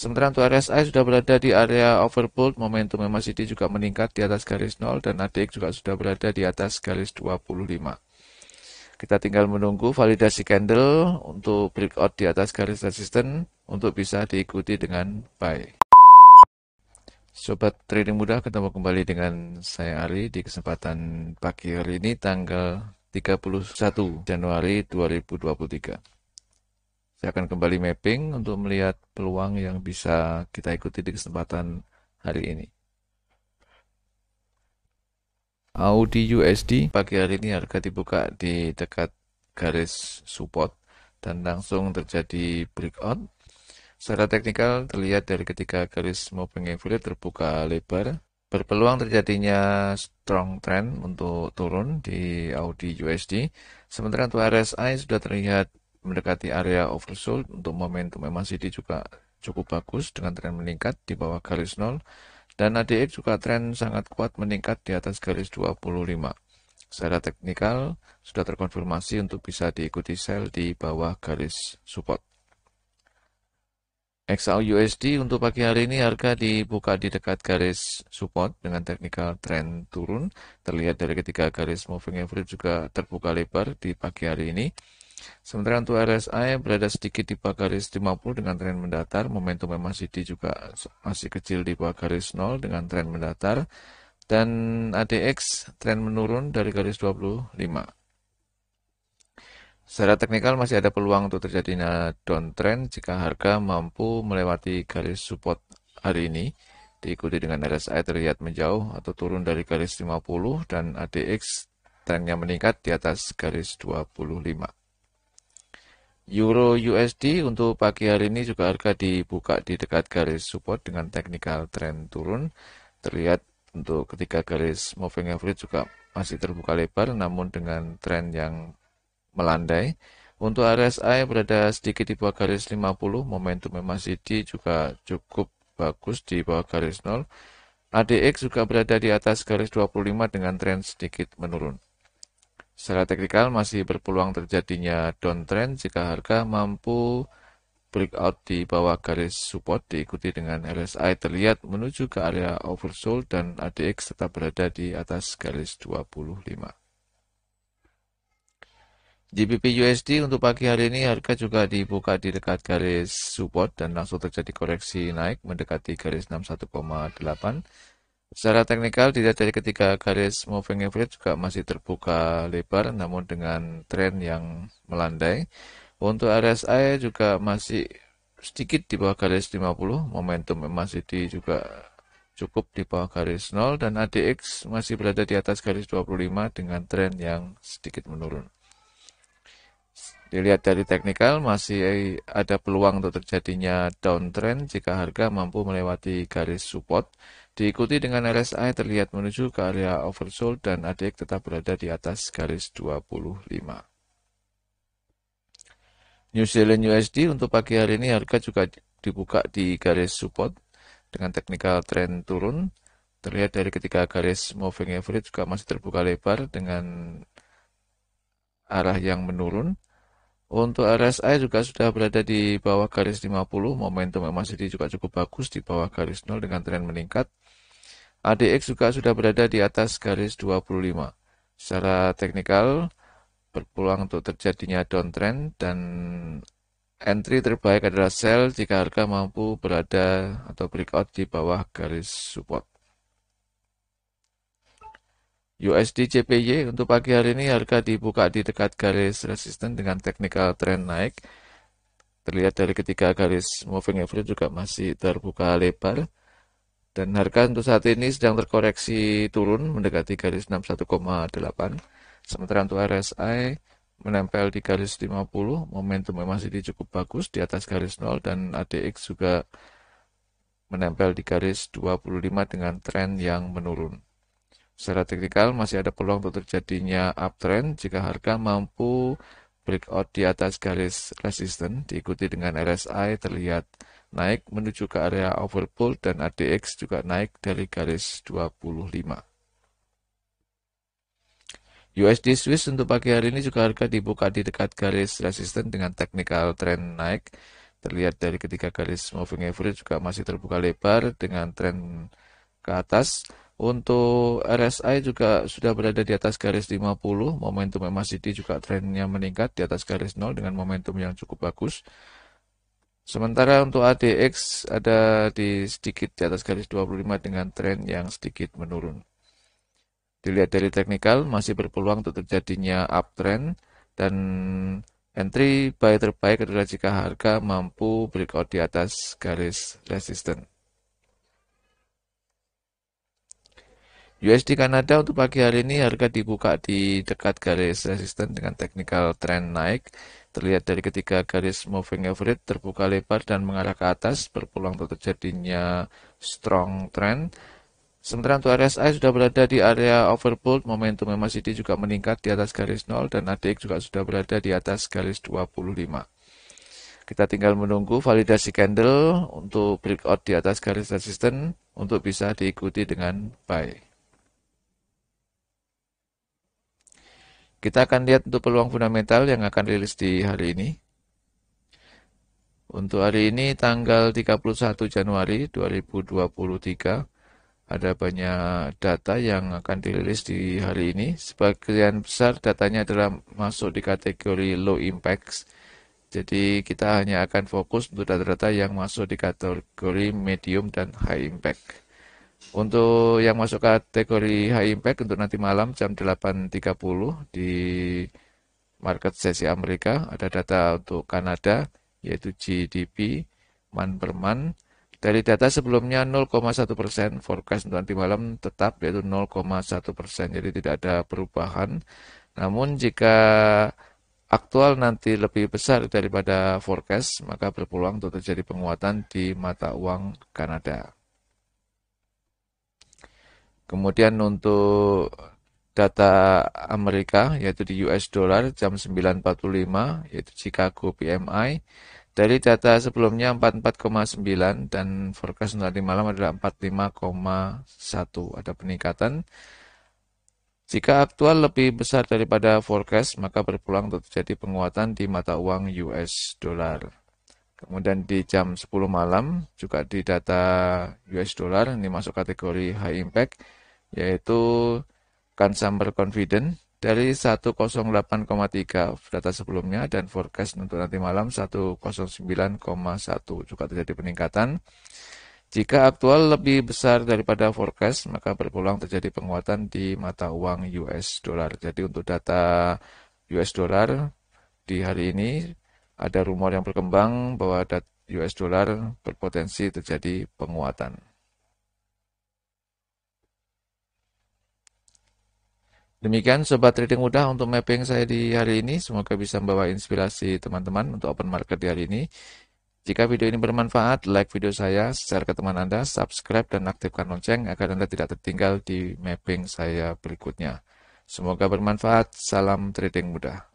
Sementara untuk RSI sudah berada di area overbought, momentum MACD juga meningkat di atas garis 0 dan ADX juga sudah berada di atas garis 25. Kita tinggal menunggu validasi candle untuk breakout di atas garis resisten untuk bisa diikuti dengan buy. Sobat trading mudah, ketemu kembali dengan saya Ari di kesempatan pagi hari ini tanggal 31 Januari 2023. Saya akan kembali mapping untuk melihat peluang yang bisa kita ikuti di kesempatan hari ini. Audi USD pagi hari ini harga dibuka di dekat garis support dan langsung terjadi breakout. Secara teknikal terlihat dari ketika garis moving average terbuka lebar, berpeluang terjadinya strong trend untuk turun di Audi USD. Sementara untuk RSI sudah terlihat mendekati area oversold, untuk momentum MACD juga cukup bagus dengan tren meningkat di bawah garis 0 dan ADX juga tren sangat kuat meningkat di atas garis 25. Secara teknikal sudah terkonfirmasi untuk bisa diikuti sell di bawah garis support. XAU-USD untuk pagi hari ini harga dibuka di dekat garis support dengan technical trend turun. Terlihat dari ketika garis moving average juga terbuka lebar di pagi hari ini. Sementara untuk RSI berada sedikit di bawah garis 50 dengan tren mendatar. Momentum MACD juga masih kecil di bawah garis 0 dengan tren mendatar. Dan ADX tren menurun dari garis 25. Secara teknikal masih ada peluang untuk terjadinya downtrend jika harga mampu melewati garis support hari ini, diikuti dengan RSI terlihat menjauh atau turun dari garis 50 dan ADX trennya meningkat di atas garis 25. Euro USD untuk pagi hari ini juga harga dibuka di dekat garis support dengan technical trend turun. Terlihat untuk ketika garis moving average juga masih terbuka lebar namun dengan tren yang melandai. Untuk RSI berada sedikit di bawah garis 50, momentum MACD juga cukup bagus di bawah garis 0. ADX juga berada di atas garis 25 dengan tren sedikit menurun. Secara teknikal masih berpeluang terjadinya downtrend jika harga mampu breakout di bawah garis support diikuti dengan RSI terlihat menuju ke area oversold dan ADX tetap berada di atas garis 25. GBP USD untuk pagi hari ini harga juga dibuka di dekat garis support dan langsung terjadi koreksi naik mendekati garis 61,8. Secara teknikal dilihat dari ketika garis moving average juga masih terbuka lebar namun dengan tren yang melandai. Untuk RSI juga masih sedikit di bawah garis 50, momentum MACD juga cukup di bawah garis 0 dan ADX masih berada di atas garis 25 dengan tren yang sedikit menurun. Dilihat dari teknikal masih ada peluang untuk terjadinya downtrend jika harga mampu melewati garis support. Diikuti dengan RSI terlihat menuju ke area oversold dan ADX tetap berada di atas garis 25. New Zealand USD untuk pagi hari ini harga juga dibuka di garis support dengan technical trend turun. Terlihat dari ketika garis moving average juga masih terbuka lebar dengan arah yang menurun. Untuk RSI juga sudah berada di bawah garis 50, momentum MACD juga cukup bagus di bawah garis 0 dengan tren meningkat. ADX juga sudah berada di atas garis 25. Secara teknikal, berpeluang untuk terjadinya downtrend dan entry terbaik adalah sell jika harga mampu berada atau breakout di bawah garis support. USD JPY untuk pagi hari ini harga dibuka di dekat garis resisten dengan technical trend naik. Terlihat dari ketika garis moving average juga masih terbuka lebar. Dan harga untuk saat ini sedang terkoreksi turun mendekati garis 61,8. Sementara untuk RSI menempel di garis 50, momentum masih cukup bagus di atas garis 0 dan ADX juga menempel di garis 25 dengan tren yang menurun. Secara teknikal masih ada peluang untuk terjadinya uptrend jika harga mampu breakout di atas garis resisten diikuti dengan RSI terlihat naik menuju ke area overbought dan ADX juga naik dari garis 25. USD Swiss untuk pagi hari ini juga harga dibuka di dekat garis resisten dengan technical trend naik. Terlihat dari ketiga garis moving average juga masih terbuka lebar dengan tren ke atas. Untuk RSI juga sudah berada di atas garis 50, momentum MACD juga trennya meningkat di atas garis 0 dengan momentum yang cukup bagus. Sementara untuk ADX ada di sedikit di atas garis 25 dengan tren yang sedikit menurun. Dilihat dari teknikal masih berpeluang untuk terjadinya uptrend dan entry buy terbaik adalah jika harga mampu breakout di atas garis resisten. USD Kanada untuk pagi hari ini harga dibuka di dekat garis resisten dengan technical trend naik. Terlihat dari ketiga garis moving average terbuka lebar dan mengarah ke atas, berpeluang untuk terjadinya strong trend. Sementara untuk RSI sudah berada di area overbought, momentum MACD juga meningkat di atas garis 0 dan ADX juga sudah berada di atas garis 25. Kita tinggal menunggu validasi candle untuk breakout di atas garis resisten untuk bisa diikuti dengan buy. Kita akan lihat untuk peluang fundamental yang akan rilis di hari ini. Untuk hari ini tanggal 31 Januari 2023 ada banyak data yang akan dirilis di hari ini. Sebagian besar datanya adalah masuk di kategori low impact. Jadi kita hanya akan fokus untuk data-data yang masuk di kategori medium dan high impact. Untuk yang masuk kategori high impact untuk nanti malam jam 8.30 di market sesi Amerika ada data untuk Kanada yaitu GDP man per man. Dari data sebelumnya 0,1%, forecast untuk nanti malam tetap yaitu 0,1%, jadi tidak ada perubahan. Namun jika aktual nanti lebih besar daripada forecast, maka berpeluang untuk terjadi penguatan di mata uang Kanada. Kemudian untuk data Amerika yaitu di US dollar jam 9.45 yaitu Chicago PMI. Dari data sebelumnya 44,9 dan forecast nanti malam adalah 45,1. Ada peningkatan. Jika aktual lebih besar daripada forecast, maka berpeluang untuk terjadi penguatan di mata uang US dollar. Kemudian di jam 10 malam juga di data US dollar ini masuk kategori high impact yaitu consumer confidence dari 108,3 data sebelumnya dan forecast untuk nanti malam 109,1 juga terjadi peningkatan. Jika aktual lebih besar daripada forecast, maka berpeluang terjadi penguatan di mata uang US dollar. Jadi untuk data US dollar di hari ini ada rumor yang berkembang bahwa US dollar berpotensi terjadi penguatan. Demikian Sobat Trading Mudah untuk mapping saya di hari ini. Semoga bisa membawa inspirasi teman-teman untuk open market di hari ini. Jika video ini bermanfaat, like video saya, share ke teman Anda, subscribe dan aktifkan lonceng agar Anda tidak tertinggal di mapping saya berikutnya. Semoga bermanfaat. Salam trading mudah.